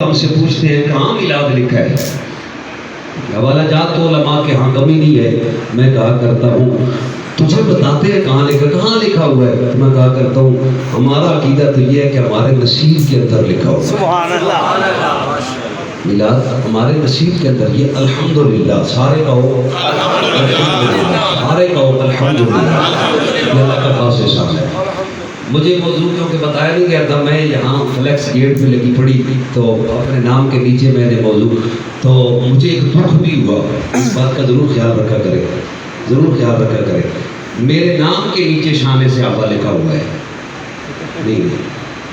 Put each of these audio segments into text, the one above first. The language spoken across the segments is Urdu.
ہم سے پوچھتے ہیں کہاں میلاد لکھا ہے؟ حوالہ جات تو علماء کے ہاں کمی نہیں ہے. میں کہا کرتا ہوں تجھے بتاتے ہیں کہاں لکھا ہوا ہے. میں کہا کرتا ہوں ہمارا عقیدہ تو یہ ہے کہ ہمارے نصیب کے اندر لکھا ہوا ہے. سبحان اللہ. میلاد ہمارے نصیب کے اندر. یہ الحمدللہ سارے کہو الحمدللہ, سارے کہو الحمدللہ. یہ اللہ کا خاص احسان ہے. مجھے موضوع کیونکہ بتایا نہیں گیا تھا, میں یہاں فلیکس گیٹ پہ لگی پڑی تو اپنے نام کے نیچے میں نے موضوع, تو مجھے ایک دکھ بھی ہوا. اس بات کا ضرور خیال رکھا کرے, ضرور خیال رکھا کرے. میرے نام کے نیچے شان صحابہ لکھا ہوا ہے, نہیں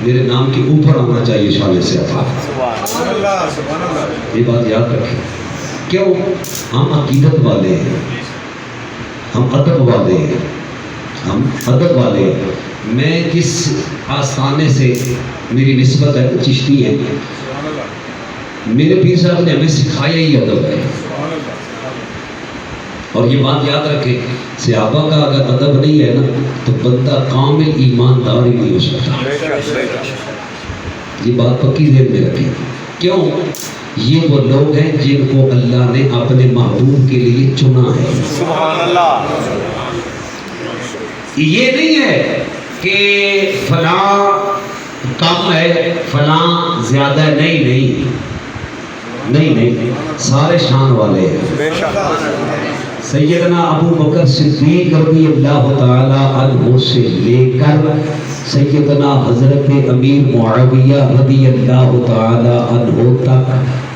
میرے نام کے اوپر آنا چاہیے شان صحابہ. یہ بات یاد رکھیں. کیوں؟ ہم عقیدت والے ہیں, ہم ادب والے ہیں, ہم ادب والے ہیں. میں کس آستانے سے میری نسبت ہے, چشتی ہے. میرے پیر صاحب نے ہمیں سکھایا ہی ادب ہے. اور یہ بات یاد رکھیں, صحابہ کا اگر ادب نہیں ہے نا تو بندہ کامل ایماندار ہی نہیں ہو سکتا. یہ بات پکی ذہن میں رکھیں. کیوں؟ یہ وہ لوگ ہیں جن کو اللہ نے اپنے محبوب کے لیے چنا ہے. سبحان اللہ. یہ نہیں ہے کہ فلاں کم ہے فلاں زیادہ ہے. نہیں, سارے شان والے ہیں. بے شک. سیدنا ابو بکر صدیق رضی اللہ تعالی عنہ سے لے کر سیدنا حضرت امیر معاویہ رضی اللہ تعالی عنہ تک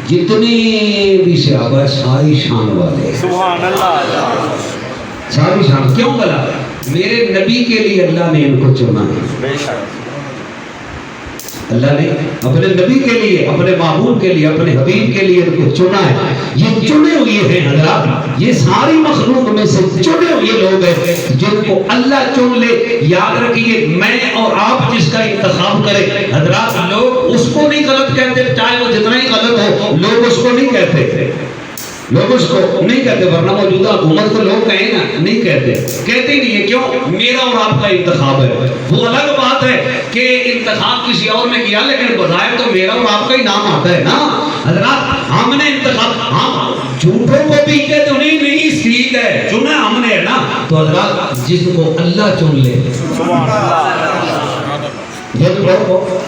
جتنے بھی صحابہ ساری شان والے ہیں. سبحان اللہ. ساری شان. کیوں بلا؟ میرے نبی کے لیے اللہ نے ان کو چنا ہے. بے شک. اللہ نے اپنے نبی کے لیے, اپنے محبوب کے لیے, اپنے حبیب کے لیے ان کو چنا ہے. یہ چنے ہوئے ہیں حضرات, یہ ساری مخلوق میں سے چنے ہوئے لوگ ہیں جن کو اللہ چن لے. یاد رکھیے, میں اور آپ جس کا انتخاب کریں حضرات, لوگ اس کو نہیں غلط کہتے, چاہے وہ جتنا ہی غلط ہو, لوگ اس کو نہیں کہتے, لوگ اس کو نہیں کہتے. ورنہ موجودہ حکومت کو لوگ کہیں نا, نہیں کہتے ہی نہیں ہے. کیوں؟ میرا اور آپ کا انتخاب ہے. وہ الگ بات ہے کہ انتخاب کسی اور نے کیا, لیکن بظاہر تو میرا اور آپ کا ہی نام آتا ہے نا حضرات. ہم نے انتخاب, ہم جھوٹوں کو بھی کہتے نہیں ٹھیک ہے, چنا ہم نے ہے نا. تو حضرات جس کو اللہ چن لے, سبحان اللہ. جن کو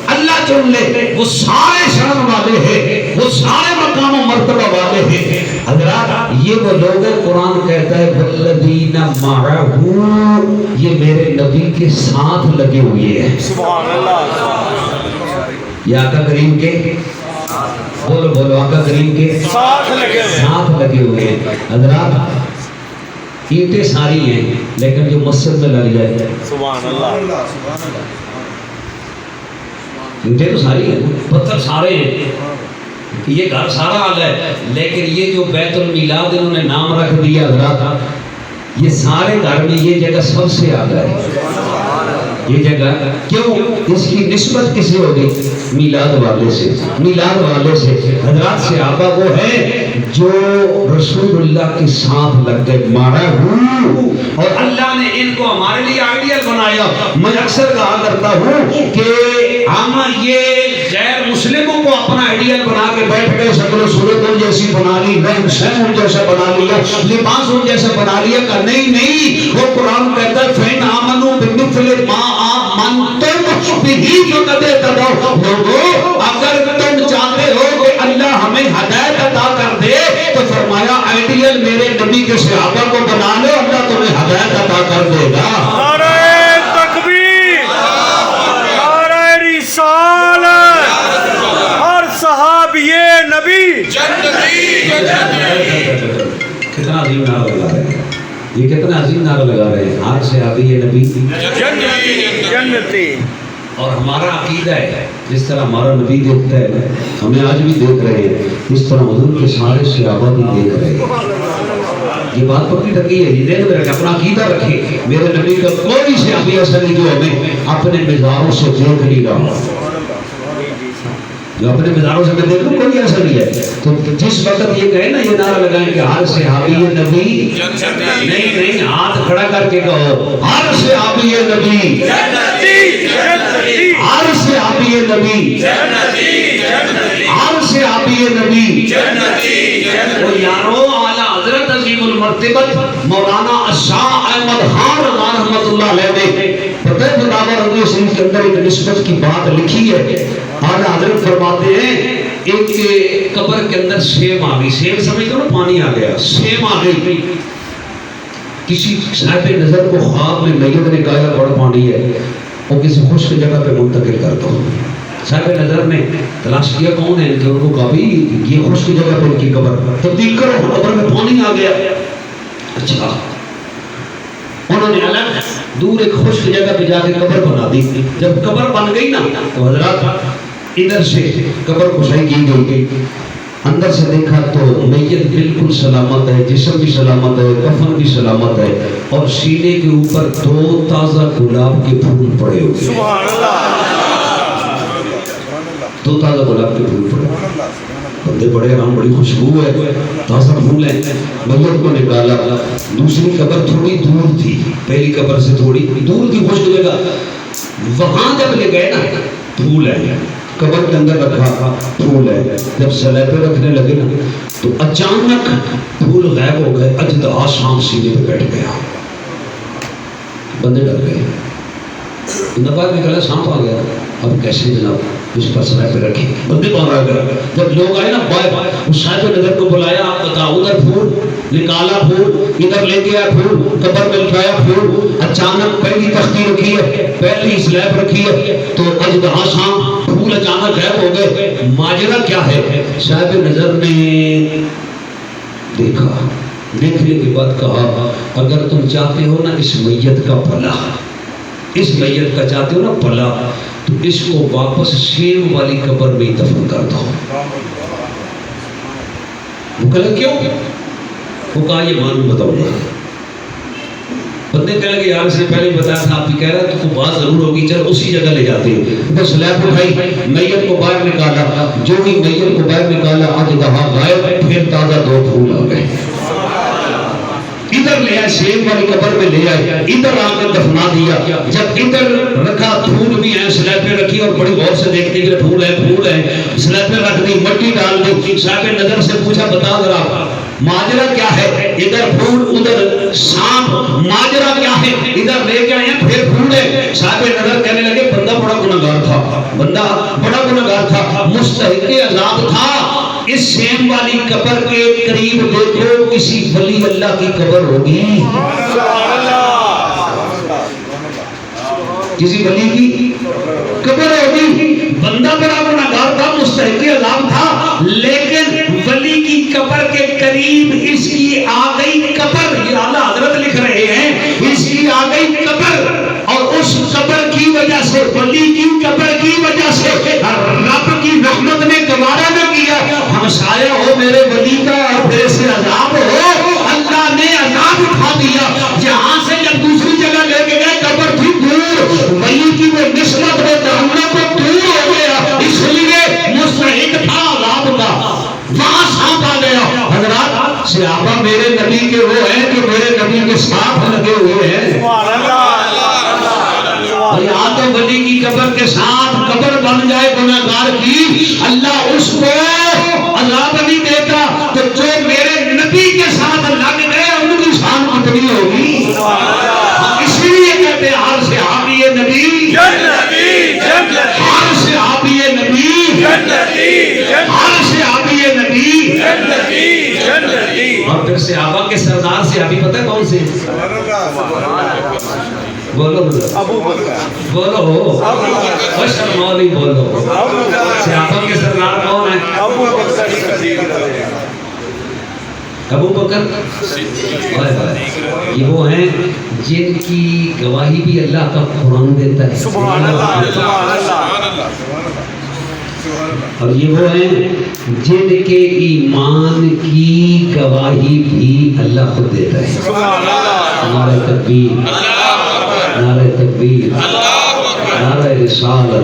اللہ چن لے, وہ سارے شان والے ہیں, وہ سارے مقام و مرتبہ والے ہیں. حضرات یہ وہ لوگ ہیں, قرآن کہتا ہے والذین معہ, یہ میرے نبی کے ساتھ لگے ہوئے ہیں. سبحان اللہ. یہ آقا کریم کے, بولو آقا کریم کے ساتھ لگے ہوئے ہیں. حضرات اینٹیں ساری ہیں لیکن جو مسجد میں لگ جائے, سبحان اللہ. اینٹیں تو ساری ہیں, پتھر سارے ہیں, یہ گھر سارا آ ہے, لیکن یہ جو بیت المیلاد انہوں نے نام رکھ دیا حضرات, یہ سارے گھر میں یہ جگہ سب سے آ ہے. یہ جگہ کیوں؟ اس کی نسبت کسے ہو گئی؟ میلاد والے سے. میلاد والے سے حضرات صحابہ وہ ہیں جو رسول اللہ کے ساتھ لگ گئے, مارا ہوں, اور اللہ نے ان کو ہمارے لیے آئیڈیل بنایا. میں اکثر کہا کرتا ہوں کہ ہم یہ غیر مسلموں کو اپنا آئیڈیل بنا کے بیٹھ گئے, شکل و صورت ان جیسی بنا لی, رہن سہن ان جیسا بنا لیا, لباس ان جیسا بنا لیا. کہ نہیں, وہ قرآن کہتا ہے فَإِنْ آمَنُوا بِمِثْلِ مَا آمَنْتُمْ بِهِ فَقَدِ اهْتَدَوْا. لوگو اگر تم چاہتے ہو کہ اللہ ہمیں ہدایت عطا کر دے تو فرمایا آئیڈیل میرے نبی کے صحابہ کو بنا لو, اللہ تمہیں ہدایت عطا کر دے گا. نعرہ تکبیر, نعرہ رسالت, اور صحابیے نبی کتنا عظیم نعرہ لگا رہے ہیں, یہ کتنا عظیم نعرہ لگا رہے ہیں. ہر صحابی نبی جنتی. اور ہمارا عقیدہ ہے جس طرح ہمارا نبی دیکھتا ہے, ہمیں آج بھی دیکھ رہے ہیں, اس طرح حضور کے سارے صحابہ بھی دیکھ رہے ہیں. یہ بات پکی ٹکی ہے, یہ دیکھ میں رکھے, اپنا عقیدہ رکھے. میرے نبی کا کوئی صحابی ایسا نہیں جو ہمیں اپنے مزاروں سے دیکھ نہیں رہا. جو اپنے مزاروں سے میں دیکھ لوں کوئی ایسا نہیں ہے. تو جس وقت یہ کہے نا یہ نعرہ لگائیں کہ ہر صحابی نبی نہیں ہاتھ کھڑا کر کے کہو ہر صحابی نبی ہر صحابی نبی ہر صحابی نبی. اور یارو اعلیٰ حضرت عظیم المرتبت مولانا شاہ احمد خان رضا رحمۃ اللہ علیہ نے پتہ ہے فتاوی رضویہ شریف کے اندر ایک نسبت کی بات لکھی ہے. اعلیٰ حضرت فرماتے ہیں ایک قبر کے اندر سیم آ گئی. سیم سمجھ دو نا پانی آ گیا. سیم آ گئی. کسی صاحب نظر کو خواب میں میت نے کہا بڑا پانی ہے وہ کسی خشک جگہ پہ منتقل کر دو. صاحب نظر نے تلاش کیا کون ہے کہ ان کو کہا بھی یہ خشک جگہ پہ ان کی قبر تبدیل کرو قبر میں پانی آ گیا. اچھا انہوں نے الگ دور ایک خشک جگہ پہ جا کے قبر بنا دی. جب قبر بن گئی نا تو حضرات ادھر سے قبر کشائی کی گئی. اندر سے دیکھا تو میت بالکل سلامت ہے, جسم بھی سلامت ہے, کفن بھی سلامت ہے, اور سینے کے اوپر 2 تازہ گلاب کے پھول پڑے ہوئے. سبحان اللہ. 2 تازہ گلاب کے پھول پڑے. بندے بڑے آرام, بڑی خوشبو ہے, تازہ پھول ہے. میت کو نکالا. دوسری قبر تھوڑی دور تھی, پہلی قبر سے تھوڑی دور تھی خشک جگہ. وہاں جب لے گئے نا پھول ہے, قبر کے اندر رکھا پھول ہے. جب سلیب پہ رکھنے لگے نا تو اچانک پھول غائب ہو گئے. اجدہا سانپ سینے پہ بیٹھ گیا. بندے ڈر گئے. بعد میں کہا سانپ آ گیا, اب کیسے جناب اس پر سلیب پہ رکھے. بندے باہر آ گئے. جب لوگ آئے نا بائے اس صاحب نظر کو بلایا, آپ بتاؤ. ادھر پھول نکالا, پھول ادھر لے کے آیا, پھول قبر میں لٹایا, پھول اچانک پہلی تختی رکھی ہے, پہلی سلیب رکھی ہے, تو اجدہا سانپ پھول اچانک غائب ہو گئے. ماجرا کیا ہے؟ صاحب نظر نے دیکھا, دیکھنے کے بعد کہا اگر تم چاہتے ہو نا اس میت کا بھلا, اس میت کا چاہتے ہو نا بھلا, تو اس کو واپس سیم والی قبر میں دفن کر دو. وہ کہا کیوں؟ وہ کہا یہ معلوم بتاؤ گا. بندے کہنے لگے یار اس نے پہلے بتایا تھا, آپ بھی کہہ رہا ہے تو بات ضرور ہوگی, چل اسی جگہ لے جاتے ہیں. تو سلیب اٹھائی, میت کو باہر نکالا. جو ہی میت کو باہر نکالا اجدہا غائب, پھر تازہ 2 پھول آ گئے. ادھر لے آئے, سیم والی قبر میں لے آئے, ادھر آ کر دفنا دیا. جب ادھر رکھا پھول بھی ہیں, سلیب پہ رکھی اور بڑی غور سے دیکھتے کہ پھول ہے, پھول ہے, سلیب پہ رکھ دی, مٹی ڈال دی. صاحب نظر سے پوچھا بتا ذرا ماجرا کیا ہے؟ ادھر پھول ادھر سانپ, ماجرا کیا ہے؟ ادھر لے کے آئے ہیں پھر پھول ہے. صاحب نظر کہنے لگے بندہ بڑا گنہگار تھا, بندہ بڑا گنہگار تھا, مستحق عذاب تھا. اس سیم والی قبر کے قریب دیکھو کسی ولی اللہ کی قبر ہوگی, کسی ولی کی قبر ہوگی. بندہ بڑا گنہگار تھا, مستحق عذاب تھا, لیکن ولی کی قبر کے قریب اس کی آ گئی قبر. یہ اعلیٰ حضرت لکھ رہے ہیں, اس کی آ گئی قبر, اور اس قبر کی وجہ سے, ولی کی قبر کی وجہ سے رب کی رحمت نے گوارا نہ کیا ہمسایہ ہو میرے ولی کا اور پھر سے عذاب ہو. اللہ نے عذاب اٹھا دیا. جہاں سے جب دوسری جگہ لے کے گئے قبر تھی دور, ولی کی وہ نسبت میں جہنم کو دور ہو گیا, اس لیے مستحق تھا عذاب کا. وہاں سانپ آ گیا. حضرات صحابہ میرے نبی کے وہ ہیں جو میرے نبی کے ساتھ لگے ہوئے ہیں. اور یہاں تو ولی کی قبر کے ساتھ قبر بن جائے گناہگار کی, اللہ اس کو عذاب نہیں دیتا. تو جو میرے نبی کے ساتھ لگ گئے ان کی شان کتنی ہوگی. اس لیے کہتے ہیں ہر صحابی نبی جنتی, ہر صحابی نبی جنتی, ہر صحابی نبی جنتی. اور پھر صحابہ کے سردار صحابی پتہ ہے کون سے؟ بولو ابو بکر, بولو شرمولی, بولو صحابہ کے سردار کون ہیں؟ ابو بکر. یہ وہ ہیں جن کی گواہی بھی اللہ کا قرآن دیتا ہے. سبحان اللہ, سبحان اللہ. اور یہ وہ ہیں جن کے ایمان کی گواہی بھی اللہ خود دیتا ہے. سبحان اللہ. نعرہ تکبیر, نعرہ تکبیر, نعرہ رسالت.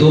2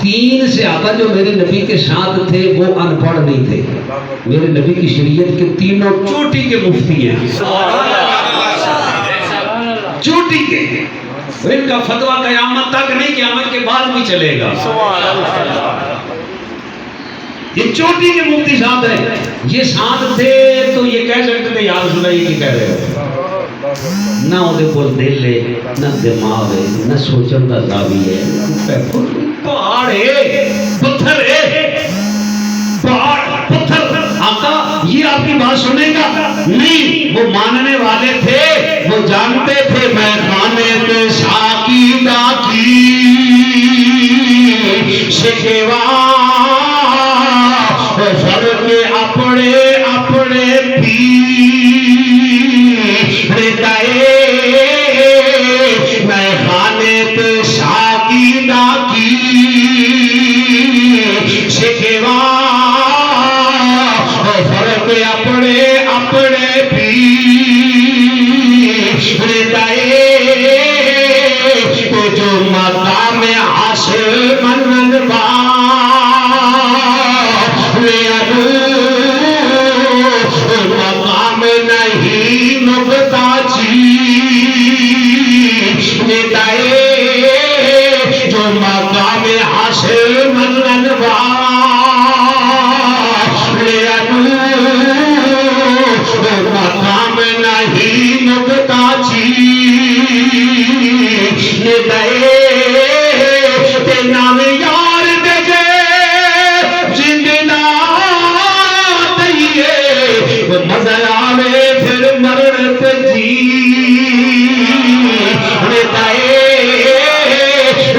3 صحابہ جو میرے نبی کے ساتھ تھے وہ ان پڑھ نہیں تھے. میرے نبی کی شریعت کے تینوں چوٹی کے مفتی ہیں. چوٹی کے. ان کا فتویٰ قیامت تک نہیں، قیامت کے بعد بھی چلے گا. یہ چوٹی کے مفتی صاحب ہیں. یہ ساتھ تھے تو یہ کہہ سکتے تھے یا رسول اللہ یہ کہہ رہے ہو. نہ وہ کو دل ہے، نہ دماغ ہے، نہ سوچن کا زاویہ ہے. پہاڑ ہے، پتھر ہے، پہاڑ پتھر. آقا یہ آپ کی بات سنے گا نہیں. وہ ماننے والے تھے، وہ جانتے تھے میں خانے پہ ساقیدہ کی شکوا فرق اپنے اپنے پی میں خانے پہ ساقیدہ کی شکوا فرق اپنے اپنے پی جو مقام حاصل منگوا مقام نہیں نکتا جو مقام حاصل منگوا مقام نہیں نکتا نام یار دے زندہ دئیے وہ مزہ آوے پھر مرن پہ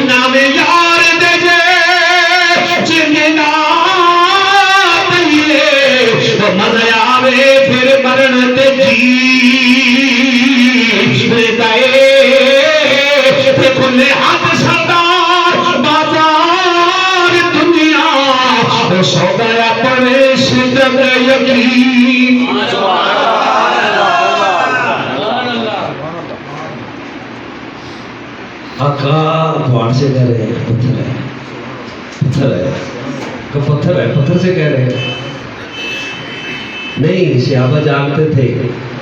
نام یار دے زندہ دئیے وہ مزہ آوے پھر مرن پہ کھلے ہاتھ سردار بازار دنیا سودا اپنے صدق یقین. آقا پہاڑ سے کہہ رہے ہیں پتھر ہے، پتھر ہے، پتھر ہے، پتھر سے کہہ رہے ہیں. نہیں، صحابہ جانتے تھے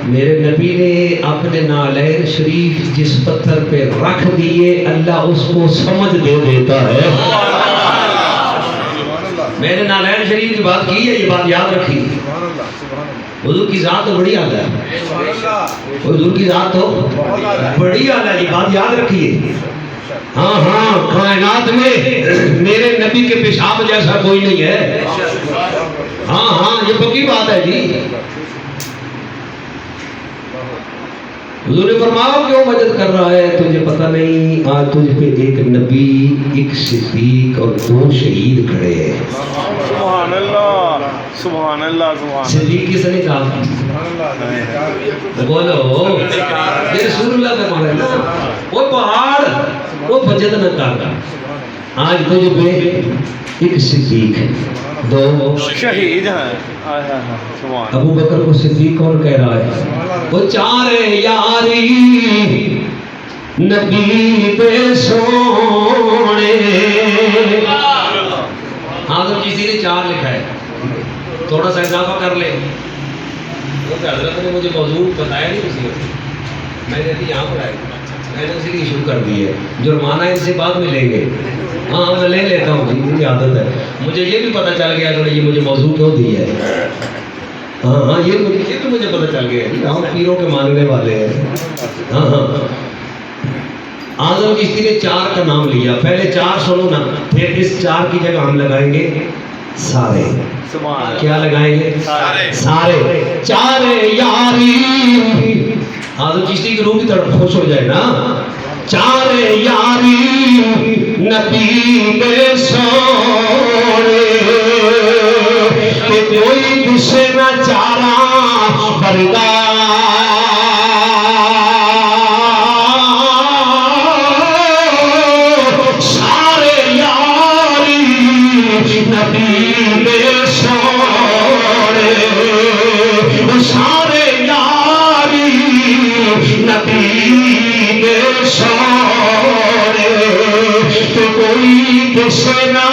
میرے نبی نے اپنے نالین شریف جس پتھر پہ رکھ دیے اللہ اس کو سمجھ دے دیتا ہے. میں نے نالین شریف کی بات کی ہے، یہ بات یاد رکھی. حضور کی ذات تو بڑی اعلیٰ ہے، حضور کی ذات تو بڑی اعلیٰ ہے، یہ بات یاد رکھیے. ہاں ہاں، کائنات میں میرے نبی کے پیشاب جیسا کوئی نہیں ہے. ہاں ہاں، یہ پکی بات ہے جی. حضور نے فرمایا کیوں مدد کر رہا ہے؟ تجھے پتہ نہیں آج تجھ پہ ایک نبی، ایک صدیق اور 2 شہید کھڑے ہیں. سبحان اللہ، سبحان اللہ، سبحان. صدیق کس نے کہا؟ بولو یہ رسول اللہ کا مانا ہے نا. وہ پہاڑ وہ بجت نہ کرتا. آج تجھ پہ ایک صدیق ہے، 2 شہید ہیں. ابو بکر کو صدیق کون کہہ رہا ہے؟ وہ 4 یاری نبی پہ سونے. حاضر کسی نے 4 لکھا ہے، تھوڑا سا اضافہ کر لے. حضرت نے مجھے موضوع بتایا نہیں کسی کو، میں نے ابھی یہاں پڑھایا، میں نے اسی لیے شروع کر دی ہے. جرمانہ ان سے بعد میں لیں گے. ہاں میں لے لیتا ہوں جی، مجھے عادت ہے. مجھے یہ بھی پتہ چل گیا کہ یہ مجھے موضوع کیوں دی ہے. ہاں ہاں، یہ بھی مجھے پتہ چل گیا، ہم پیروں کے ماننے والے ہیں. ہاں ہاں، اعظم چشتی نے 4 کا نام لیا. پہلے 4 سنو نا، پھر اس 4 کی جگہ ہم لگائیں گے سارے. کیا لگائیں گے؟ سارے. 4 یاری. اعظم چشتی کی روح کی طرف خوش ہو جائے نا. 4 یاری نبی بے سونے کہ کوئی کسے نہ چارہ بردار. سارے یاری نبی بے سونے، سارے یاری نبی بے سونے. کوئی کسے نہ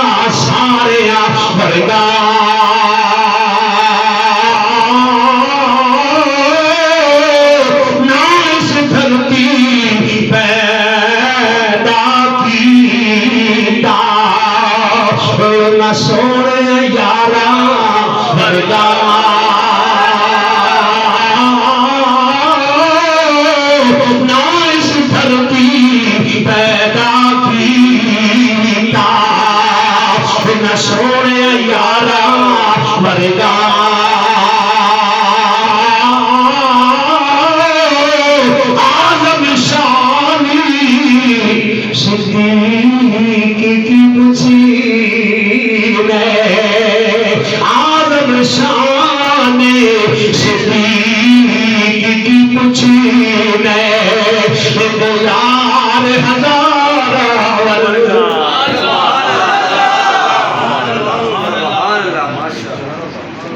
ورگا نہ اس دھرتی پیدا کیتا نہ سونے یارا ورگا آدم شانی صدیق کی بچی آدم شان صدیق کی بچی یار ہزار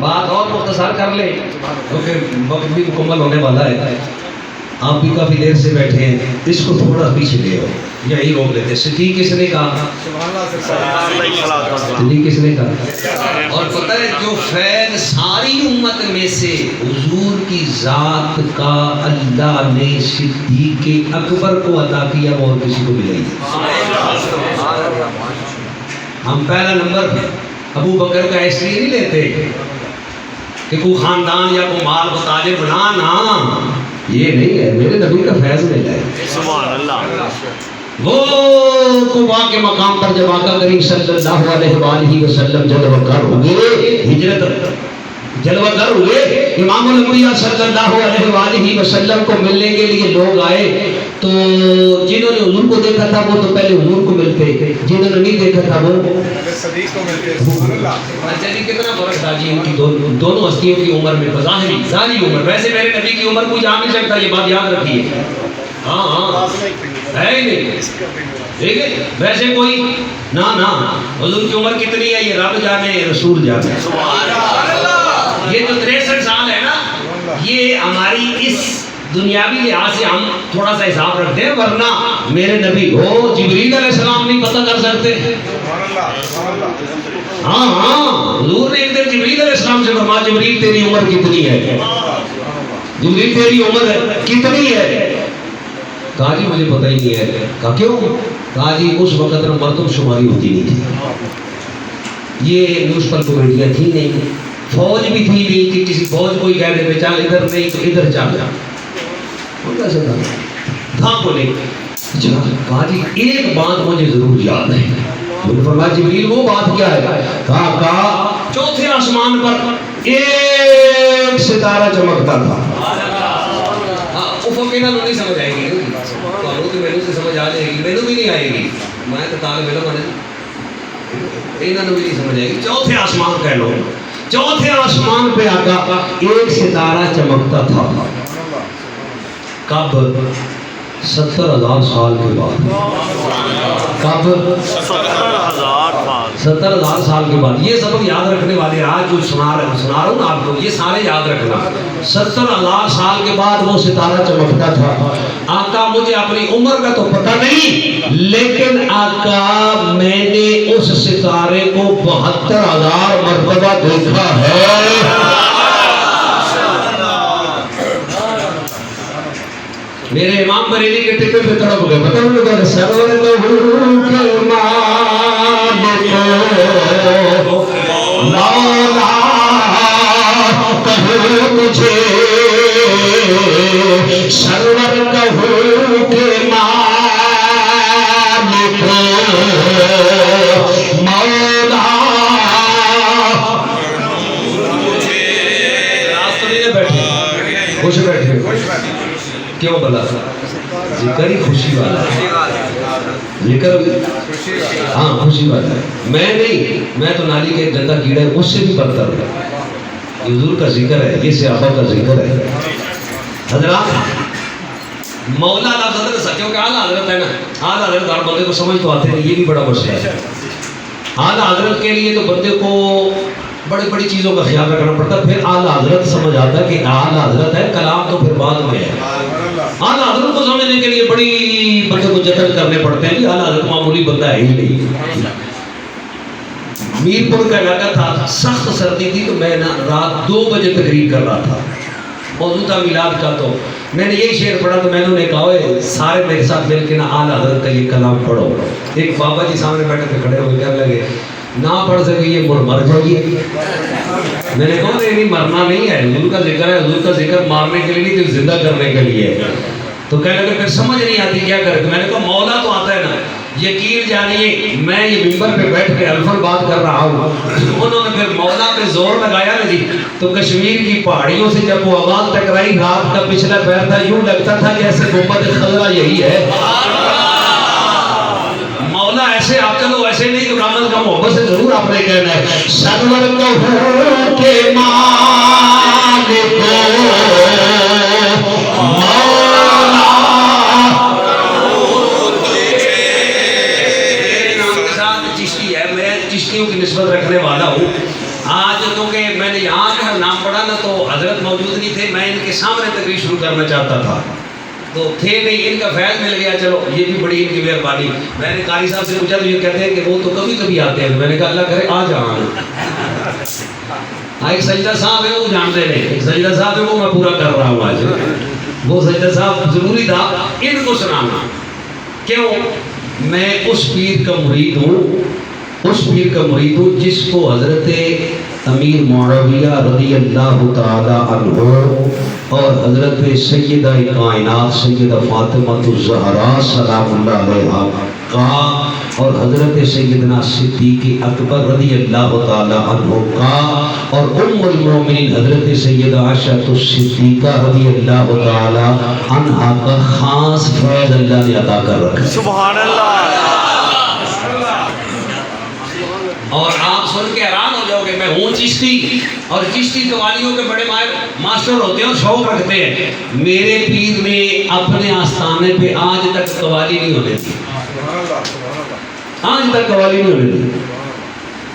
بات اور مختصر کر لیں کیونکہ وقت بھی مکمل ہونے والا ہے. آپ بھی کافی دیر سے بیٹھے ہیں, اس کو تھوڑا پیچھے لے آؤ, یہی روک لیتے. صدیق کس نے کہا؟ صدیق کس نے کہا؟ اور پتہ ہے جو فیض ساری امت میں سے حضور کی ذات کا اللہ نے صدیق اکبر کو عطا کیا وہ اور کسی کو ملا ہی نہیں. ہم پہلا نمبر ابو بکر کا اس لیے نہیں لیتے کہ کوئی خاندان یا کوئی مال کو تاجر بنانا, یہ نہیں ہے. میرے نبی کا فیض ملا ہے. سبحان اللہ. وہ قبا کے مقام پر جب آقا کریم صلی اللہ علیہ وآلہ وسلم جلوہ گر ہوئے, ہجرت جلوہ گر ہوئے, امام الانبیاء صلی اللہ علیہ وآلہ وسلم کو ملنے کے لیے لوگ آئے. تو جنہوں نے حضور کو دیکھا تھا وہ تو پہلے حضور کو ملتے, جنہوں نے نہیں دیکھا تھا وہ صدیق کو ملتے. سبحان اللہ. اچھا جی, کتنا فرق تھا جی ان کی دونوں ہستیوں کی عمر میں, ظاہری عمر. ویسے میرے نبی کی عمر کوئی جان نہیں سکتا, یہ بات یاد رکھیے. ہاں ہے ہی نہیں, ٹھیک ہے. ویسے کوئی نہ حضور کی عمر کتنی ہے یہ رب جانے, رسول جانے. یہ جو 63 سال ہے نا, یہ ہماری اس دنیاوی لحاظ سے ہم تھوڑا سا حساب رکھتے ہیں, ورنہ میرے نبی ہو جبریل علیہ السلام نہیں پتہ کر سکتے. ہاں حضور نے ایک دن جبریل علیہ السلام سے فرمایا, جبریل تیری عمر کتنی ہے؟ جبریل تیری عمر کتنی ہے؟ کہا جی مجھے پتہ ہی نہیں ہے. کہا کیوں؟ کہا جی اس وقت مردم شماری ہوتی نہیں تھی, یہ نیوز پر کمیٹیاں تھی نہیں, فوج بھی تھی نہیں کہ کسی فوج کوئی کہہ دے چل ادھر نہیں تو ادھر چل جا, تھا کو نہیں. کہا جی ایک بات مجھے ضرور یاد ہے. فرمایا جبریل وہ بات کیا ہے؟ کہا چوتھے آسمان پر ایک ستارہ چمکتا تھا. افق انہوں نہیں سمجھ آئے گی, تو میرے سے سمجھ آ جائے گی, میرے بھی نہیں آئے گی, میں تو طالب علم بنے, انہوں بھی نہیں سمجھ آئے گی. چوتھے آسمان کہہ لو, چوتھے آسمان پہ آقا ایک ستارہ چمکتا تھا. کب؟ 70,000 سال کے بعد. کب؟ 70,000 سال کے بعد. یہ سبق یاد رکھنے والے آج جو سنا رہا ہوں نا آپ کو, یہ سارے یاد رکھنا. 70,000 سال کے بعد وہ ستارہ چمکتا تھا. آقا مجھے اپنی عمر کا تو پتہ نہیں, لیکن آقا میں نے اس ستارے کو 72,000 مرتبہ دیکھا ہے. میرے امام بریلی کے ٹکٹ پہ تڑپ گئے. بتاؤں گا سرور کہوں کے مالک مولا کہوں مجھے, سرور کہوں کے مالک مولا. راست نہیں بیٹھے, خوش بیٹھے. کیوں بلا؟ ذکر ہی خوشی والا ہے. ذکر ہاں خوشی والا ہے. میں نہیں, میں تو نالی کے گندا کیڑا ہے, اس سے بھی برتر ہے. حضور کا ذکر ہے, یہ صحابہ کا ذکر ہے. حضرات مولا لفظ حضرت سچوں کہ اعلیٰ حضرت ہے نا, اعلیٰ حضرت ہر بندے کو سمجھ تو آتے ہیں, یہ بھی بڑا مسئلہ ہے. اعلیٰ حضرت کے لیے تو بندے کو بڑی بڑی چیزوں کا خیال رکھنا پڑتا ہے. پھر اعلیٰ حضرت سمجھ آتا ہے کہ اعلیٰ حضرت ہے, کلام تو پھر بعد میں ہے. اعلیٰ حضرت کو سمجھنے کے لیے بڑی بندے کو جتن کرنے پڑتے ہیں کہ اعلیٰ حضرت معمولی بندہ ہے ہی نہیں. میر پور کا علاقہ تھا, سخت سردی تھی, تو میں نا رات 2 بجے تقریر کر رہا تھا, موضوع تھا میلاد کا. تو میں نے یہی شعر پڑھا, تو میں نے انہیں کہا سارے میرے ساتھ مل کے نا اعلیٰ حضرت کا یہ کلام پڑھو. ایک بابا جی سامنے بیٹھے تھے, کھڑے ہوئے کہنے لگے نہ پڑھ سکے یہ مر جائیے. میں نے کہا نہیں مرنا نہیں ہے، حضور کا ذکر ہے، حضور کا ذکر مارنے کے لیے نہیں تو زندہ کرنے کے لیے ہے. تو کہنے لگے پھر سمجھ نہیں آتی کیا کرے. میں نے کہا مولا تو آتا ہے نا. یقین جانیے میں یہ ممبر پہ بیٹھ کے الفل بات کر رہا ہوں، انہوں نے پھر مولا پہ زور لگایا نا جی، تو کشمیر کی پہاڑیوں سے جب وہ آواز ٹکرائی، رات کا پچھلا پیر تھا، یوں لگتا تھا جیسے گنبد خضرا یہی ہے. مولا ایسے آپ چلو ایسے نہیں تو کامل کا محبت سے ضرور آپ نے کہنا ہے سرور کہوں کے مالک مولا. میرے نام کے ساتھ چشتی ہے، میں چشتیوں کی نسبت رکھنے والا ہوں. آج کیونکہ میں نے یہاں کا نام پڑھا نا تو حضرت موجود نہیں تھے، میں ان کے سامنے تقریر شروع کرنا چاہتا تھا تو تھے نہیں، ان کا فیض مل گیا. چلو یہ بھی بڑی ان کی مہربانی. میں نے قاری صاحب سے پوچھا تو یہ کہتے ہیں کہ وہ تو کبھی کبھی آتے ہیں. میں نے کہا اللہ کرے آ جانا. ایک سجدہ صاحب ہے وہ جانتے نہیں، ایک سجدہ صاحب ہے وہ میں پورا کر رہا ہوں آج. وہ سجدہ صاحب ضروری تھا ان کو سنانا. کیوں؟ میں اس پیر کا مرید ہوں، اس پیر کا مرید ہوں جس کو حضرت امیر معاویہ رضی اللہ تعالی عنہ اور حضرت سیدہ کائنات سیدہ فاطمہ الزہرا سلام اللہ علیہا کا اور حضرت سیدنا صدیق اکبر رضی اللہ تعالی عنہ کا اور ام المومنین حضرت سیدہ عائشہ الصدیقہ رضی اللہ تعالی عنہا کا خاص فیض اللہ نے عطا کر رکھا. سبحان اللہ. اور آپ سن کے حیران ہو جاؤ گے میں ہوں چشتی، اور چشتی قوالیوں کے بڑے ماسٹر ہوتے ہیں اور شوق رکھتے ہیں. میرے پیر نے اپنے آستانے پہ آج تک قوالی نہیں ہونے دی، آج تک قوالی نہیں ہونے دی.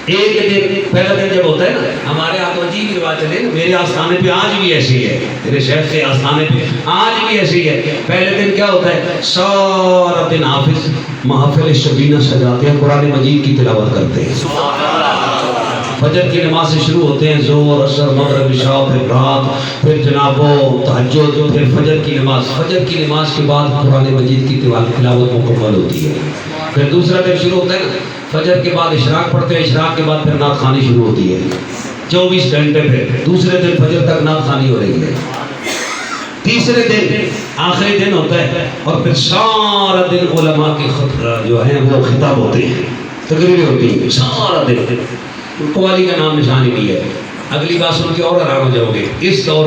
ایک دن پہلا دن جب ہوتا ہے نا ہمارے ہاں تو عجیب رواج چلے نا، میرے آستانے پہ آج بھی ایسی ہے، میرے شیخ کے آستانے پہ آج بھی ایسی ہے. پہلے دن کیا ہوتا ہے، سارا دن حافظ محافل شبینہ سجاتے ہیں، قرآن مجید کی تلاوت کرتے ہیں. فجر کی نماز سے شروع ہوتے ہیں، ظہر عصر مغرب عشاء پھر رات پھر جناب تہجد پھر فجر کی نماز. فجر کی نماز کے بعد قرآن مجید کی تلاوت مکمل ہوتی ہے. پھر دوسرا دن شروع ہوتا ہے نا، فجر کے بعد اشراق پڑھتے ہیں، اشراق کے بعد پھر نعت خوانی شروع ہوتی ہے 24 گھنٹے پہ. دوسرے دن فجر تک نعت خوانی ہو رہی ہے. تیسرے دن آخری دن ہوتا ہے اور پھر سارا دن علماء کے جو ہیں وہ خطاب ہوتے ہیں، تقریریں ہوتی ہیں سارا دن. قوالی کا نام نشان ہی نہیں ہے. اگلی بات سن کے اور حیران ہو جاؤ گے. اس دور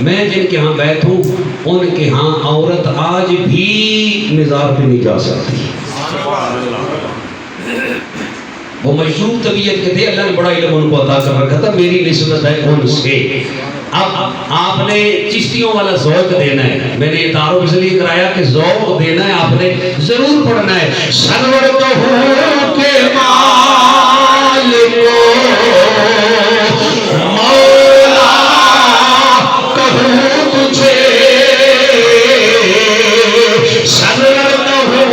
میں جن کے ہاں بیت ہوں ان کے ہاں عورت آج بھی مزار پہ نہیں جا سکتی. وہ مشروب طبیعت کے تھے، اللہ نے بڑا علم ان کو عطا کر رکھا تھا. میری نسبت ہے ان سے. اب آپ نے چشتیوں والا ذوق دینا ہے. میں نے یہ تعارف اس لیے کرایا کہ ذوق دینا ہے، آپ نے ضرور پڑھنا ہے. سرور کہوں کے مالک مولا کہوں تجھے، سرور کہوں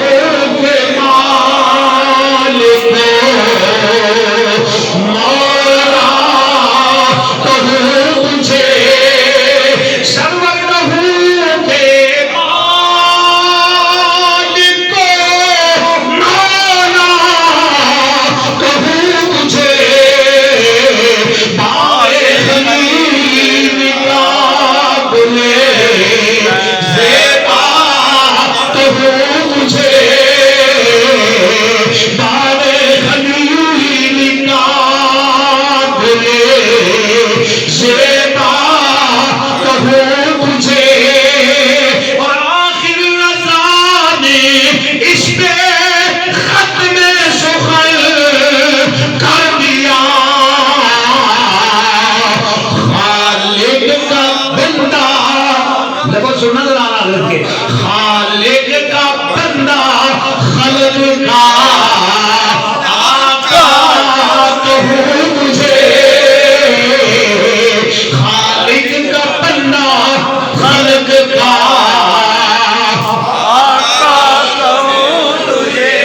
کے مالک مولا کہوں تجھے، سرور کہوں کے مالک مولا کہوں تجھے، بائے خلیل کا بلے زیبا کہوں تجھے، بائے خلیل کا بلے زیبا کہوں تجھے. اور آخر رضا نے اس پہ ختم سخن کر دیا، خالق کا بندہ. لفظ سننا ذرا حضرت کے، خالق کا بندہ خلق کا آقا کہوں تجھے، خالق کا بندہ خلق کا آقا کہوں تجھے.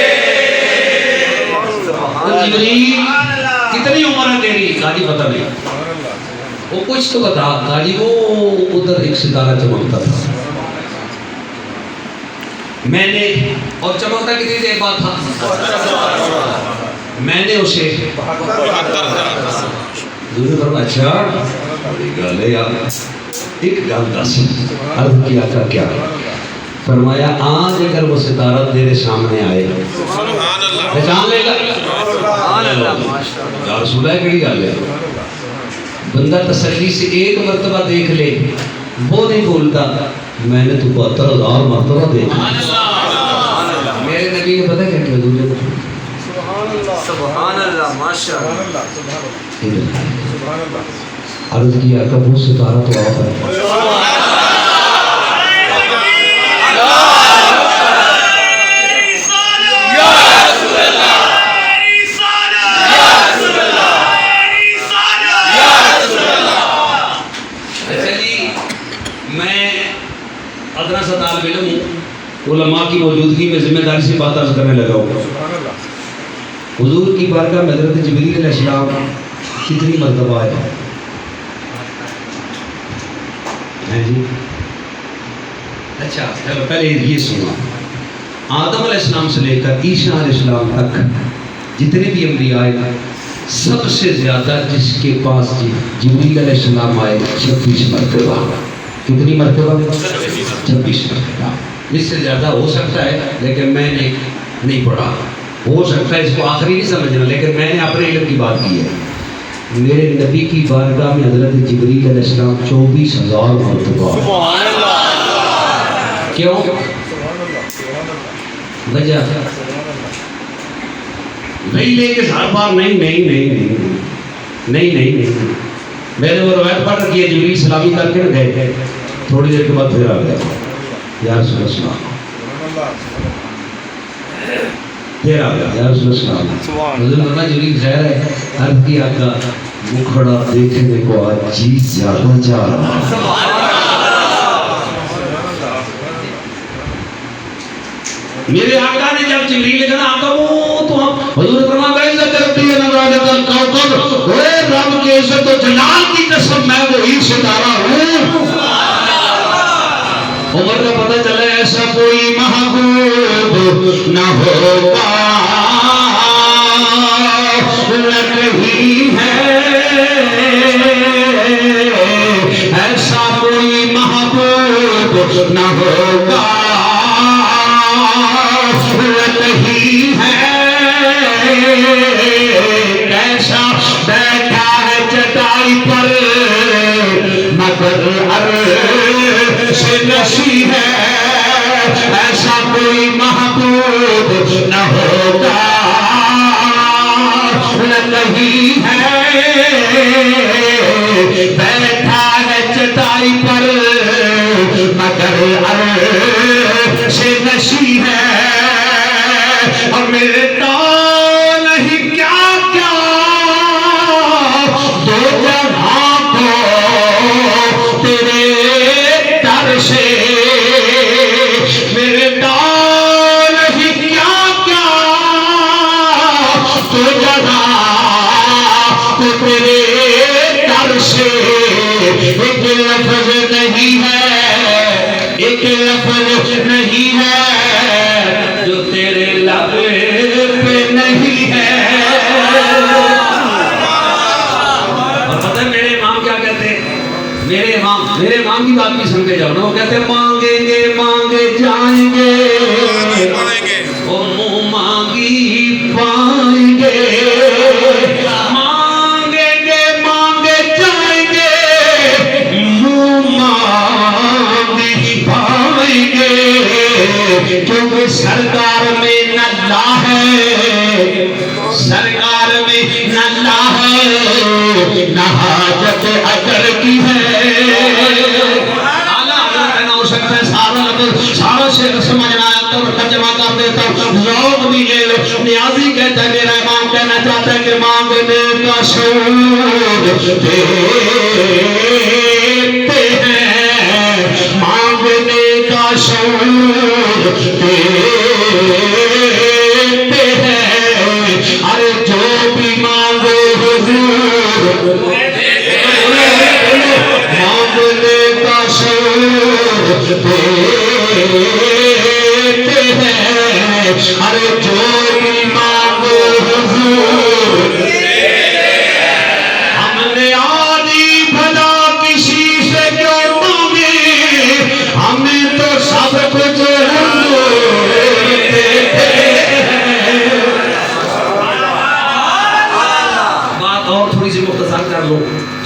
جبریل کتنی عمر ہے تیری؟ قاضی پتہ نہیں. وہ کچھ تو بتا قاضی. وہ ادھر ایک ستارہ چمکتا تھا. میں نے اور چمکتا کتنی دیر بعد تھا؟ میں نے اسے اچھا بڑی گل ہے یار، ایک گل دس، عرض کیا تھا کیا؟ فرمایا آج اگر وہ ستارہ تیرے سامنے آئے پہچان لے گا؟ یا رسول اللہ کیڑی گل ہے؟ بندہ تسلی سے ایک مرتبہ دیکھ لے وہ نہیں بولتا میں نے تو 72,000 مرتبہ دیکھا۔ میرے نبی نے پتہ کیا کیا دوسرے کو؟ سبحان اللہ ماشاءاللہ عرض کیا کہ وہ ستارہ تو آپ ہے۔ ادنا سا طالب علم ہوں، علماء کی موجودگی میں ذمہ داری سے بات عرض کرنے لگا ہوں۔ حضور کی بارگاہ میں حضرت جبریل علیہ السلام کتنی مرتبہ آئے ہیں جی؟ اچھا چلو پہلے یہ سنا، آدم علیہ السلام سے لے کر عیسیٰ علیہ السلام تک جتنے بھی انبیاء آئے سب سے زیادہ جس کے پاس جبریل علیہ السلام آئے 26 مرتبہ۔ کتنی مرتبہ؟ 26 مرتبہ۔ اس سے زیادہ ہو سکتا ہے لیکن میں نے نہیں پڑھا، ہو سکتا ہے اس کو آخری نہیں سمجھنا، لیکن میں نے اپنے علم کی بات کی ہے۔ میرے نبی کی بارگاہ میں حضرت جبریل علیہ السلام 24,000 مرتبہ۔ کیوں؟ وجہ نہیں لے کے ہر بار نہیں نہیں نہیں نہیں نہیں نہیں نہیں میں نے وہ روایت پڑھ رکھی ہے جبریل سلامی کر کے گئے، تھوڑی دیر کے بعد پھر آ گیا یا رسول اللہ، پھر آ گیا یا رسول اللہ۔ حضور فرمایا جبریل خیر ہے؟ عرض کی آقا مکھڑا دیکھنے کو آج جی زیادہ جا رہا ہے۔ میرے آقا نے جب جبریل کہا آقا وہ تو ہم حضور فرمایا میں عزت کرتی ہے نظارت الکوثر، اے رب کے عزت و جلال کی قسم میں وہی ستارہ ہوں۔ عمر کا پتہ چلا ایسا کوئی محبوب نہ ہوگا نہیں ہے، ایسا کوئی محبوب نہ ہوگا نہیں ہے، کیسا بیٹھا ہے چٹائی پر مگر عرش نشیں ہے، ایسا کوئی محبوب نہ ہوگا نہیں ہے، بیٹھا ہے چٹائی پر مگر عرش نشیں ہے، اور ملتا نہیں کیا کیا دو جہاں کو تیرے در سے، ملتا نہیں کیا کیا دو جہاں کو تیرے در سے، ایک لفظ نہیں ہے، ایک لفظ نہیں ہے جو تیرے لب پہ نہیں ہے۔ اور پتہ ہے میرے امام کیا کہتے ہیں؟ میرے امام کی بات بھی سنتے جاؤ نا، وہ کہتے ہیں مانگیں گے مانگے جائیں گے، وہ منہ مانگی پائیں گے، مانگیں گے مانگے جائیں گے، منہ مانگی پائیں گے، کیونکہ سرکار میں نہ اللہ ہے، سرکار میں نہ اللہ ہے، نہ حاجت اجر کی ہے۔ اعلیٰ حضرت نہ ہو سکتا ہے سارا شعر سمجھنا ہے تو ترجمہ کر دیتا ہوں، ذوق بھی لے لو۔ نیازی کہتا ہے میرا امام کہنا چاہتا ہے کہ مانگنے کا شعور دیتے ہیں، مانگنے کا شعور دیتے ہیں، ارے جو بھی مانگو حضور مانگنے کا شعور دیتے ہیں، ارے جو بھی مانگو حضور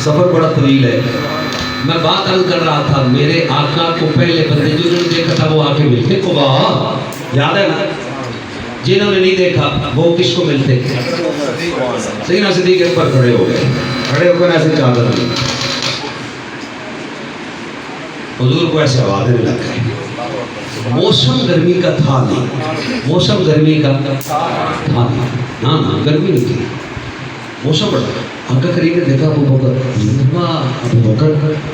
سفر بڑا طویل ہے. میں بات عرض کر رہا تھا میرے آقا کو پہلے بندے جنہوں نے دیکھا تھا وہ آگے ملتے قبا، یاد ہے نا؟ جنہوں نے نہیں دیکھا وہ کس کو ملتے؟ سیدنا صدیق اکبر کھڑے ہو گئے، کھڑے ہو کر ایسے چادر لی، حضور کو ایسے ہوا دینے لگ گئے. موسم گرمی کا تھا نہیں، موسم گرمی کا تھا نہیں، نا گرمی نہیں تھی، موسم بڑا. آقا کریم نے دیکھا ابو بکر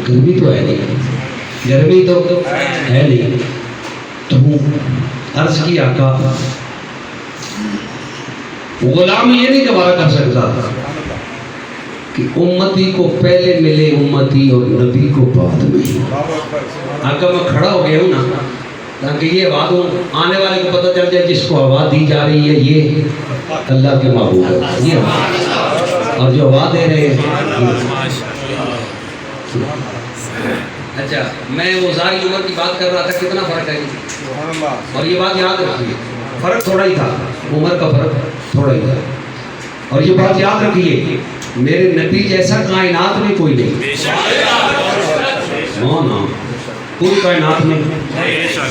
گرمی تو ہے نہیں، گرمی تو ہے نہیں. تو عرض کی آقا غلام یہ نہیں گوارا کر سکتا کہ امتی کو پہلے ملے امتی اور نبی کو بعد میں. آقا میں کھڑا ہو گیا ہوں نا تاکہ یہ آواز آنے والے کو پتہ چل جائے جس کو آواز دی جا رہی ہے یہ اللہ کے محبوب ہے، یہ اور جو آواز دے رہے ہیں. اچھا میں وہ زاری عمر کی بات کر رہا تھا، کتنا فرق ہے اور یہ بات یاد رکھیے، فرق تھوڑا ہی تھا، عمر کا فرق تھوڑا ہی تھا. اور یہ بات یاد رکھیے میرے نبی جیسا کائنات میں کوئی نہیں، نو نا پوری کائنات میں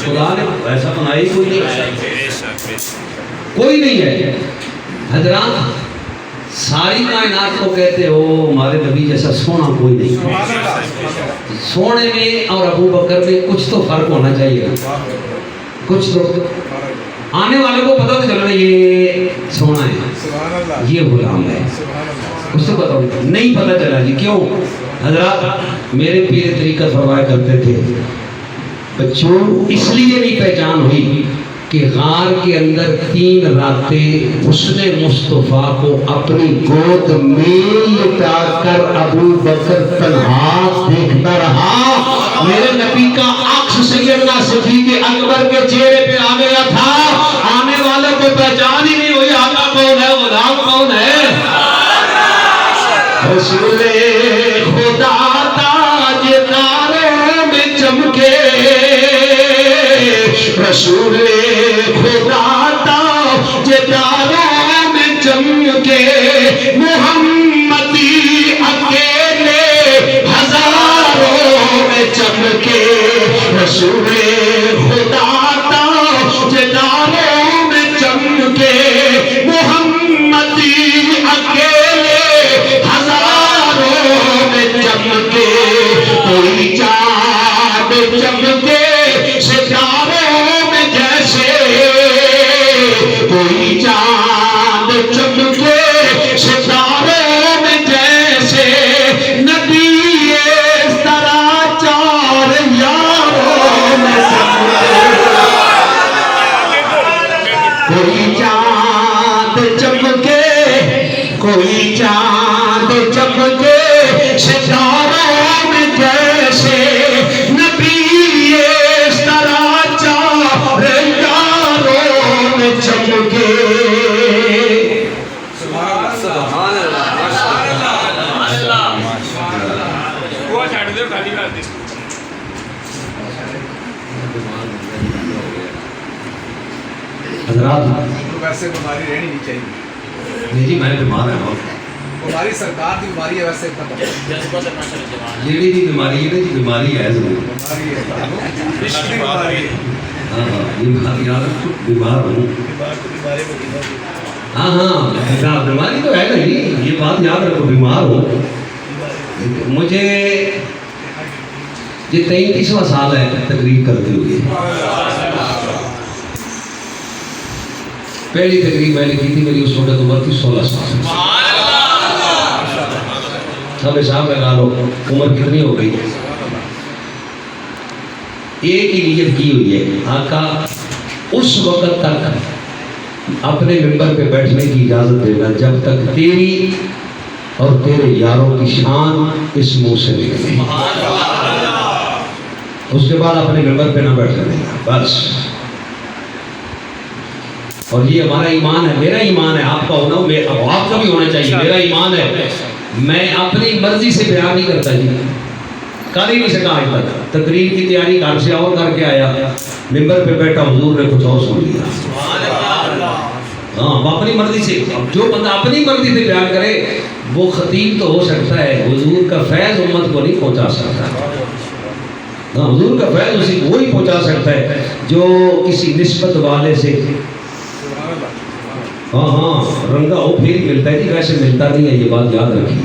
خدا نے ایسا بنایا ہی کوئی نہیں، کوئی نہیں ہے. حضرات ساری کائنات کو کہتے ہو ہمارے نبی جیسا سونا کوئی نہیں. سونے میں اور ابو بکر میں کچھ تو فرق ہونا چاہیے، کچھ تو آنے والے کو پتہ تو چلنا یہ سونا ہے یہ غلام ہے، کچھ تو پتہ نہیں پتہ چلا جی. کیوں؟ حضرات میرے پیر طریقت فرمایا کرتے تھے بچوں اس لیے نہیں پہچان ہوئی کہ غار کے اندر 3 راتیں حسن مصطفیٰ کو اپنی گود میں لٹا کر ابو بکر تنہا دیکھتا رہا. میرے نبی کا عکس سیدنا صدیق اکبر کے چہرے پہ آ گیا تھا، آنے والوں کو پہچان ہی نہیں ہوئی آقا کون ہے، غلام کون ہے. رسول خدا تاجداروں میں چمکے، رسول خدا تاجداروں میں چمکے، محمدی اکیلے ہزاروں میں چمکے. رسول خدا تاجداروں میں چمکے، محمدی اکیلے ہزاروں میں چمکے. کوئی چاند چمکے ستاروں میں جیسے، کوئی چاند چمکے ستاروں میں جیسے، نبی اس طرح 4 یاروں میں چمکے. کوئی چاند چمکے، کوئی چاند چمکے ستاروں میں جیسے، نبی اس طرح 4 یاروں میں چمکے. حضرات ویسے بیماری رہنی نہیں چاہیے. نہیں جی میں بیمار ہوں، ہماری سرکار کی بیماری ہے ویسے جیڑی دی بیماری ہے نا جی بیماری ہے ضرور، بیماری ہے، عشق کی بیماری ہے. ہاں یار بیمار ہوں، ہاں بیماری تو ہے نہیں، یہ بات یاد رکھو بیمار ہوں. مجھے یہ 33واں سال ہے تقریر کرتے ہوئے. پہلی تقریر میں نے کی تھی میری اس وقت عمر تھی 16 سال. سب حساب لگا لو عمر کتنی ہو گئی. ایک ہی نیت کی ہوئی ہے آقا اس وقت تک اپنے ممبر پہ بیٹھنے کی اجازت دینا جب تک تیری اور تیرے یاروں کی شان اس منہ سے نکلے، اس کے بعد اپنے ممبر پہ نہ بیٹھنے دینا بس. اور یہ ہمارا ایمان ہے، میرا ایمان ہے، آپ کا ہونا آپ کا بھی ہونا چاہیے. میرا ایمان ہے میں اپنی مرضی سے بیان نہیں کرتا جی، کر ہی نہیں سکا آج تک. تقریر کی تیاری گھر سے اور کر کے آیا، ممبر پہ بیٹھا حضور نے کچھ اور سن لیا. ہاں اپنی مرضی سے، جو بندہ اپنی مرضی سے بیان کرے وہ خطیب تو ہو سکتا ہے، حضور کا فیض امت کو نہیں پہنچا سکتا. ہاں، حضور کا فیض اسی کو وہی پہنچا سکتا ہے جو کسی نسبت والے سے ہاں رنگا ہو پھر ہی ملتا ہے جی، ویسے ملتا نہیں ہے. یہ بات یاد رکھیے،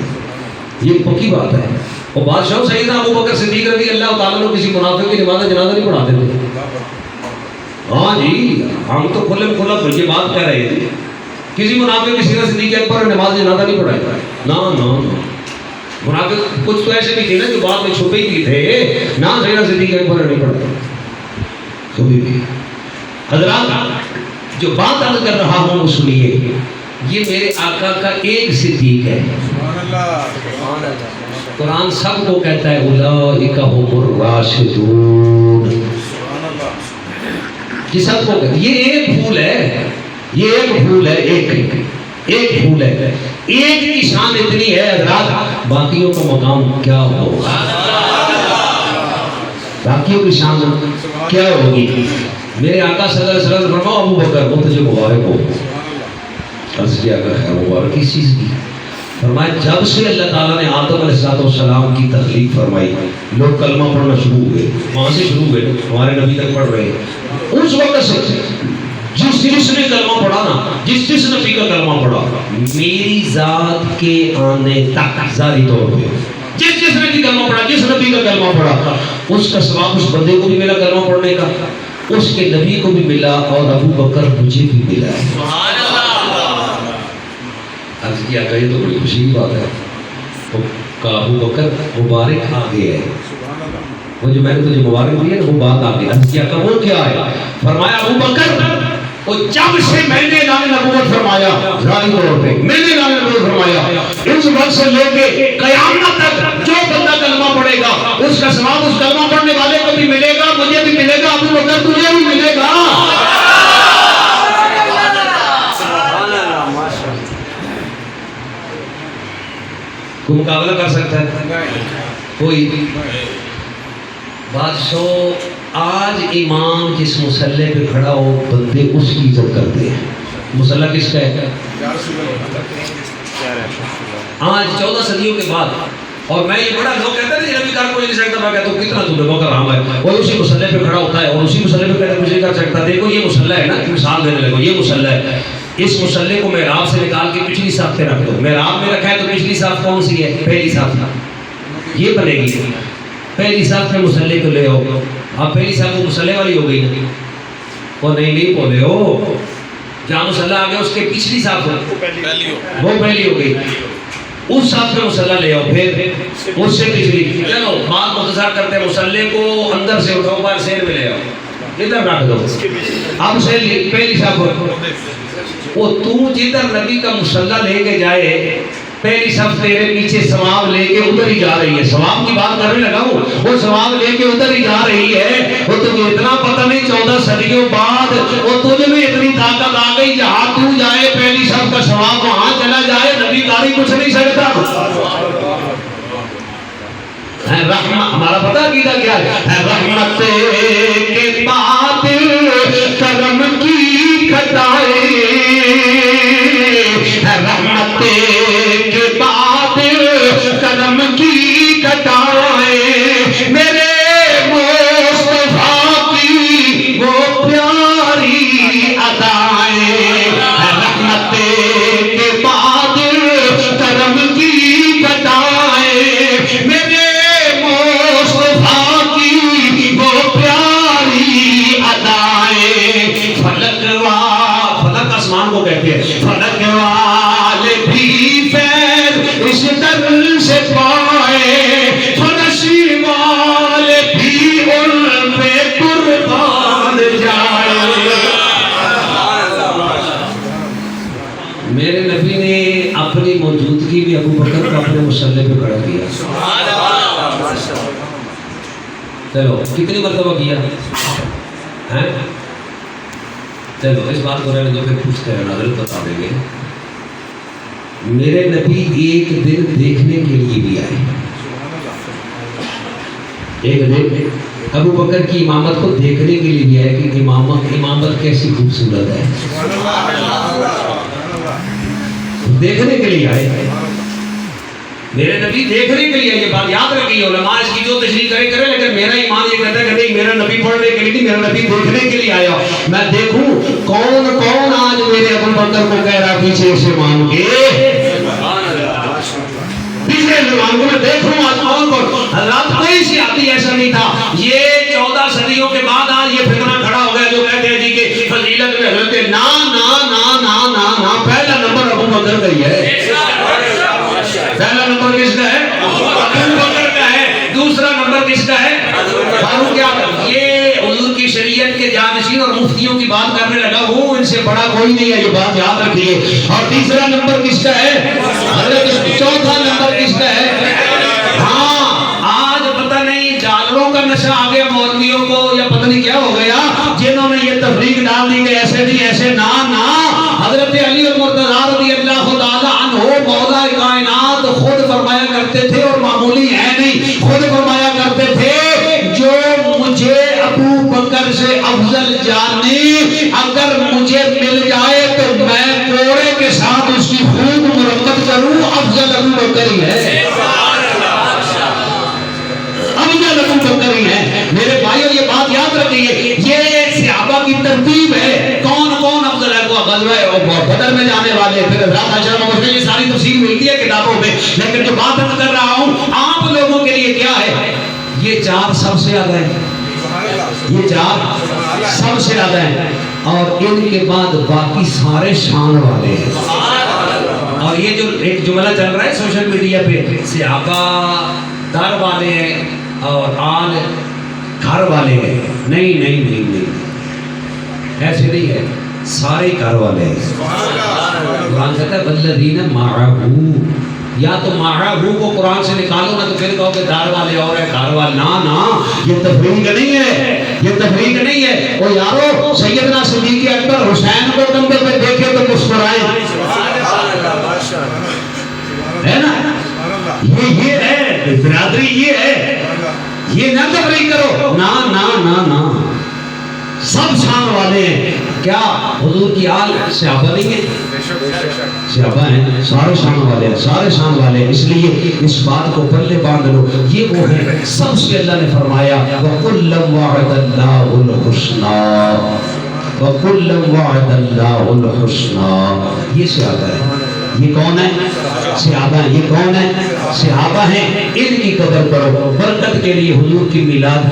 یہ پکی بات ہے. اور بادشاہ سیدنا ابو بکر صدیق رضی اللہ تعالیٰ نے کسی منافق کی نماز جنازہ نہیں پڑھاتے تھے. ہاں جی، ہم تو کھلے کھلا یہ بات کہہ رہے تھے، کسی منافق کی سیرت صدیق اکبر نے نماز جنازہ نہیں پڑھائی. نا منافق کچھ تو ایسے بھی تھے نا جو بعد میں چھپے ہی تھے، نہ سیدنا صدیق اکبر نے نہیں پڑھایا کبھی بھی. حضرات جو بات عرض کر رہا ہوں وہ سنیے، یہ میرے آقا کا ایک صدیق ہے. قرآن سب کو کہتا ہے اولئک هم الراشدون، یہ سب کو کہتا ہے. یہ ایک پھول ہے، یہ ایک پھول ہے، ایک پھول ہے. ایک کی شان اتنی ہے حضرات، باقیوں کا مقام کیا ہوگا؟ باقیوں کی شان کیا ہوگی؟ میرے آقا صلی اللہ علیہ وسلم فرماؤ ابو بکر کو تجھے مبارک ہو. عرض کیا کر خیر مبارک کس چیز کی؟ فرمایا جب سے اللہ تعالیٰ نے آدم علیہ السلام کی تخلیق فرمائی، لوگ کلمہ پڑھنا شروع ہوئے. وہاں سے شروع ہوئے، ہمارے نبی تک پڑھ رہے ہیں. اس وقت سے جس نے کلمہ پڑھا نا، جس نبی کا کلمہ پڑھا، میری ذات کے آنے تک ظاہری طور پہ جس نے بھی کلمہ پڑھا، جس نبی کا کلمہ پڑھا، اس کا ثواب اس بندے کو بھی ملا کلمہ پڑھنے کا، اس کے نبی کو بھی ملا، اور ابو بکر مجھے بھی ملا. سبحان اللہ. عرض کیا کہ یہ تو بڑی خوشی کی بات ہے کہ ابو بکر مبارک آگے ہے. وہ جو میں نے تجھے مبارک دی ہے وہ بات آگے. عرض کیا کہ وہ کیا ہے؟ فرمایا ابو بکر وہ جب سے میں نے اعلان نبوت فرمایا، ظاہری طور پہ میں نے اعلان نبوت فرمایا، اس وقت سے لے کے قیامت تک جو بندہ کلمہ پڑھے گا اس کا ثواب اس کلمہ پڑھنے والے کو بھی ملے گا، مجھے بھی ملے گا، ابو بکر تجھے بھی ملے گا. کوئی مقابلہ کر سکتا ہے؟ کوئی؟ بادشاہ آج امام جس مسلح پہ کھڑا ہو بندے اس کی عزت کرتے ہیں. مسلح کس کا ہے؟ آج 14 صدیوں کے بعد. اور میں یہ بڑا لوگ کہتے ہیں نبی کار کوئی نہیں سکتا، میں کہتا ہوں کتنا تو لوگوں کا رام ہے، اور اسی مسلح پہ کھڑا ہوتا ہے اور اسی مسلح پہ کہتا ہے کچھ نہیں کر سکتا. دیکھو یہ مسلح ہے نا، مثال دینے لگو، یہ مسلح ہے. اس مسلح کو محراب سے نکال کے پچھلی صف پہ رکھ دو. محراب میں رکھا ہے تو پچھلی صف کون سی ہے؟ پہلی صف. یہ بنے گی پہلی صف پہ مسلح کو لے آؤ. اب پہلی صف وہ مسلح والی ہو گئی. وہ نہیں بولے ہو، جہاں مسلح آ گیا اس کے پچھلی صف وہ پہلی ہو گئی. اس صف پہ مسلح لے آؤ، پھر اس سے پچھلی. چلو بات مختصر کرتے ہیں، مسلح کو اندر سے اٹھاؤ، باہر سیر میں لے آؤ، ادھر رکھ دو. اب سے پہلی صف وہ تو جدھر نبی کا مسلح لے کے جائے، پہلی صف تیرے پیچھے ثواب لے کے ادھر ہی جا رہی ہے. ثواب کی بات کرنے لگا ہوں، وہ ثواب لے کے ادھر ہی جا رہی ہے. وہ تمہیں اتنا پتہ نہیں 14 صدیوں بعد وہ تجھے میں اتنی طاقت آ گئی جہاں تو جائے پہلی صف کا ثواب وہاں چلا جائے، نبی کاری کچھ نہیں سکتا. رحمت ہمارا پتہ عقیدہ کیا ہے؟ رحمت کے بعد کرم کی کھٹائے، رحمت کے بعد کرم کی کھٹائے، میرے مصطفیٰ کی وہ پیاری ادائیں. رحمت کے بعد کرم کی کھٹائے، میرے مصطفیٰ کی وہ پیاری ادائیں. فلک آسمان کو کہتے ہیں، فلک والے بھی فیض اس در سے پائے، فرش والے بھی ان پہ قربان جائے. میرے نبی نے اپنی موجودگی بھی ابو بکر کو اپنے مسلح پہ کھڑا کیا. چلو کتنی مرتبہ کیا ہے؟ چلو اس بات کو رہنے دو، پھر پوچھتے ہیں، حضرت بتا دیں گے. میرے نبی ایک دن دیکھنے کے لیے بھی آئے. ایک دن ابو بکر کی امامت کو دیکھنے کے لیے بھی آئے کہ امامت کیسی خوبصورت ہے. دیکھنے کے لیے آئے. میرے نبی دیکھنے کے لیے، یہ بات یاد رکھیے، علماء اس کی جو تشریح کرے لیکن میرا ایمان یہ کہتا ہے کہ نہیں، میرا نبی پڑھنے کے لیے نہیں، میرا نبی دیکھنے کے لیے آیا، میں دیکھوں کون کون آج میرے ابو بکر کو کہہ رہا پیچھے سے مان کے، پیچھے سے مان کو میں دیکھوں آج کون کون. حضرات کوئی سی آتی ایسا نہیں تھا. یہ 14 صدیوں کے بعد آج یہ فتنہ کھڑا ہو گیا جو کہتے ہیں جی کہ فضیلت میں حضرت نا نا نا نا نا نا، پہلا نمبر ابو بکر کا ہی ہے. پہلا نمبر کس کا ہے؟ ابو بکر کا ہے. دوسرا نمبر کس کا ہے؟ فاروق اعظم. یہ حضور کی شریعت کے جانشین اور مفتیوں کی بات کرنے لگا، وہ ان سے بڑا کوئی نہیں ہے، یہ بات یاد رکھیے. اور تیسرا نمبر کس کا ہے؟ حضرت. چوتھا نمبر کس کا ہے؟ ہاں آج پتہ نہیں ڈالروں کا نشہ آ گیا مولویوں کو یا پتہ نہیں کیا ہو گیا، جنہوں نے یہ تفریق ڈال دی کہ ایسے نہیں ایسے. نا نا، حضرت علی المرتضیٰ رضی اللہ تعالی عنہ مولا کائنات خود فرمایا کرتے تھے، اور معمولی ہے نہیں، خود فرمایا کرتے تھے جو مجھے ابو بکر سے افضل جانے اگر مجھے مل جائے تو میں کوڑے کے ساتھ اس کی خوب مرمت کروں، افضل ابو بکر ہی ہے. ابو بکر ہی ہے. میرے بھائیو یہ بات یاد رکھیے، یہ صحابہ کی ترتیب ہے. کون کون افضل ہے؟ وہ غزوہ بدر میں جانے والے، پھر رات عشرہ میں، یہ ساری تفصیل ملتی ہے کتابوں میں، لیکن جو بات میں کر رہا ہوں عام لوگوں کے لیے کیا ہے، یہ 4 سب سے زیادہ ہیں. یہ 4 سب سے زیادہ ہیں، اور ان کے بعد باقی سارے شان والے ہیں. اور یہ جو ایک جملہ چل رہا ہے سوشل میڈیا پہ، صحابہ در والے ہیں اور آل گھر والے ہیں. نہیں نہیں نہیں نہیں، ایسے نہیں ہے، سارے گھر والے ہیں. قرآن کہتا ہے والذین معہو، یا تو معہو کو قرآن سے نکالو نا تو پھر کہو کہ دار والے اور ہے گھر والے. نا نا، یہ تفریق نہیں ہے، یہ تفریق نہیں ہے. او یارو، سیدنا صدیق اکبر حسین کو کندھے پہ دیکھے تو مسکرائے، ہے نا. یہ ہے برادری، یہ ہے، یہ نہ تفریق کرو. نا نا نا نا، سب شان والے ہیں. کیا حضور کی آل صحابہ نہیں ہیں؟ صحابہ ہیں، سارے شان والے ہیں، سارے شان والے ہیں. اس لیے اس بات کو پلے باندھ لو، یہ وہ ہے سب سے اللہ نے فرمایا وَكُلًّا وَعَدَ اللَّهُ الْحُسْنَى، وَكُلًّا وَعَدَ اللَّهُ الْحُسْنَى. یہ صحابہ ہے. یہ کون ہے؟ صحابہ ہیں. یہ کون ہے؟ صحابہ ہیں. ان کی قدر کرو. برکت کے لیے حضور کی میلاد